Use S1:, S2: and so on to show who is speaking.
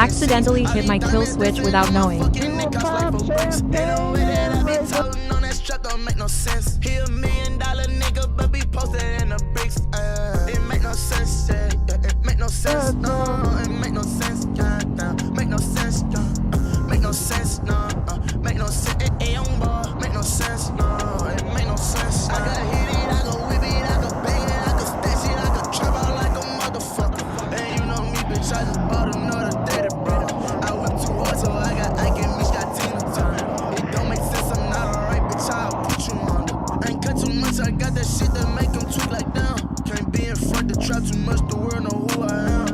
S1: accidentally hit my kill switch without knowing.
S2: Don't make no sense. He $1 million nigga, but be posted in the bricks. It make no sense, yeah. It make no sense, no. It make no sense, yeah. Make no sense, yeah. Make no sense, no. Make no sense, young boy. Make no sense, no. It make no sense. I could hit it, I could whip it, I could bang it, I could stash it, I could trap out like a motherfucker. And you know me, bitch, I just bought another data, bro. I whip too hard, so I can Mitch got Tina time. It don't make sense, I'm not alright, bitch. I'll put you under. I ain't cut too much, I got that shit that make him tweak like down. Can't be in front the trap too much, the world know who I am.